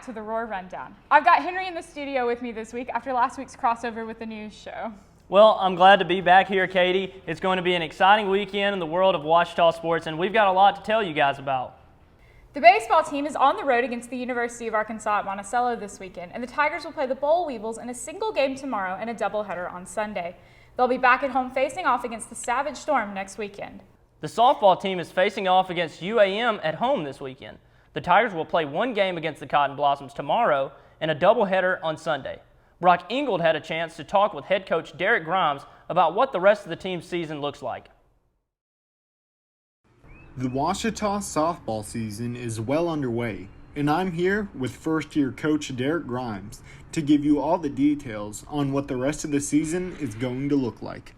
back to the Roar Rundown. I've got Henry in the studio with me this week after last week's crossover with the news show. Well, I'm glad to be back here, Katie. It's going to be an exciting weekend in the world of Ouachita sports, and we've got a lot to tell you guys about. The baseball team is on the road against the University of Arkansas at Monticello this weekend, and the Tigers will play the Boll Weevils in a single game tomorrow and a doubleheader on Sunday. They'll be back at home facing off against the Savage Storm next weekend. The softball team is facing off against UAM at home this weekend. The Tigers will play one game against the Cotton Blossoms tomorrow and a doubleheader on Sunday. Brock Ingold had a chance to talk with head coach Derek Grimes about what the rest of the team's season looks like. The Ouachita softball season is well underway, and I'm here with first-year coach Derek Grimes to give you all the details on what the rest of the season is going to look like.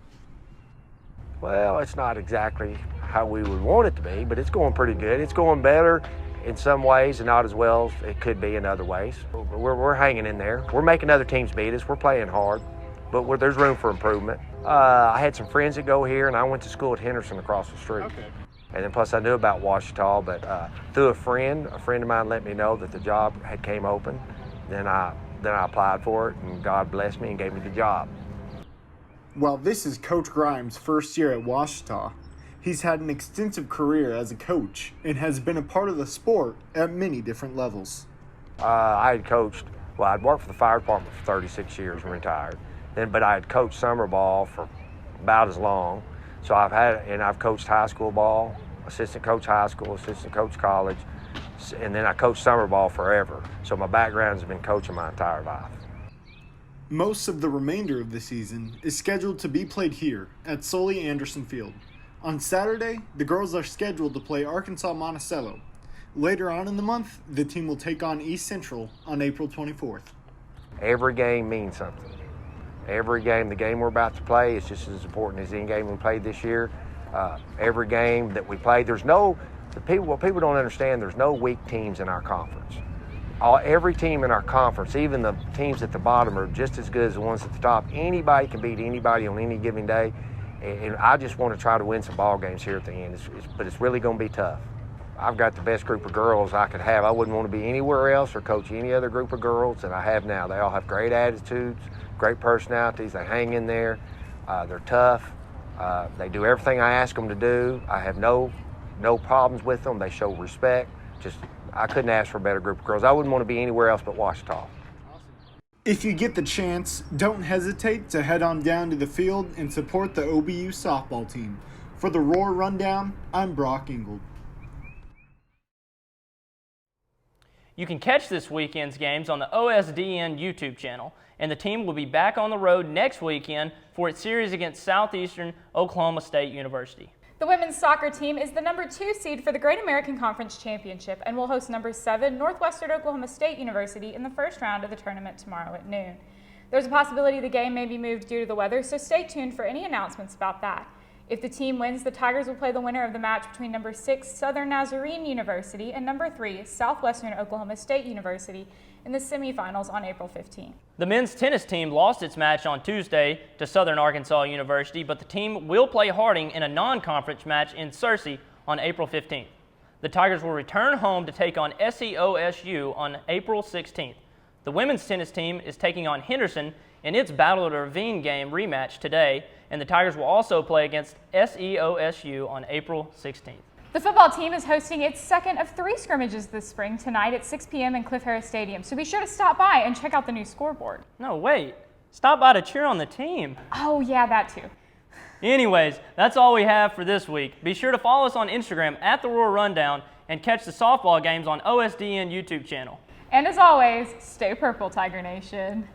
Well, it's not exactly how we would want it to be, but it's going pretty good. It's going better in some ways and not as well as it could be in other ways. We're hanging in there. We're making other teams beat us. We're playing hard, but there's room for improvement. I had some friends that go here, and I went to school at Henderson across the street. Okay. And then plus I knew about Ouachita, but through a friend of mine let me know that the job had came open. Then I applied for it, and God blessed me and gave me the job. While this is Coach Grimes' first year at Ouachita, he's had an extensive career as a coach and has been a part of the sport at many different levels. I'd worked for the fire department for 36 years and retired. But I had coached summer ball for about as long. So I've coached high school ball, assistant coach high school, assistant coach college, and then I coached summer ball forever. So my background has been coaching my entire life. Most of the remainder of the season is scheduled to be played here at Sully Anderson Field. On Saturday, the girls are scheduled to play Arkansas Monticello. Later on in the month, the team will take on East Central on April 24th. Every game means something. Every game, the game we're about to play is just as important as any game we played this year. Every game that we play, what people don't understand, there's no weak teams in our conference. Every team in our conference, even the teams at the bottom, are just as good as the ones at the top. Anybody can beat anybody on any given day, and I just want to try to win some ball games here at the end, but it's really going to be tough. I've got the best group of girls I could have. I wouldn't want to be anywhere else or coach any other group of girls than I have now. They all have great attitudes, great personalities. They hang in there. They're tough. They do everything I ask them to do. I have no problems with them. They show respect. I couldn't ask for a better group of girls. I wouldn't want to be anywhere else but Ouachita. If you get the chance, don't hesitate to head on down to the field and support the OBU softball team. For the Roar Rundown, I'm Brock Ingold. You can catch this weekend's games on the OSDN YouTube channel, and the team will be back on the road next weekend for its series against Southeastern Oklahoma State University. The women's soccer team is the number 2 seed for the Great American Conference Championship and will host number 7 Northwestern Oklahoma State University in the first round of the tournament tomorrow at noon. There's a possibility the game may be moved due to the weather, so stay tuned for any announcements about that. If the team wins, the Tigers will play the winner of the match between number 6 Southern Nazarene University and number 3 Southwestern Oklahoma State University in the semifinals on April 15th. The men's tennis team lost its match on Tuesday to Southern Arkansas University, but the team will play Harding in a non-conference match in Searcy on April 15th. The Tigers will return home to take on SEOSU on April 16th. The women's tennis team is taking on Henderson in its Battle of the Ravine game rematch today, and the Tigers will also play against SEOSU on April 16th. The football team is hosting its second of 3 scrimmages this spring tonight at 6 p.m. in Cliff Harris Stadium, so be sure to stop by and check out the new scoreboard. No, wait. Stop by to cheer on the team. Oh, yeah, that too. Anyways, that's all we have for this week. Be sure to follow us on Instagram at The Roar Rundown and catch the softball games on OSDN YouTube channel. And as always, stay purple, Tiger Nation.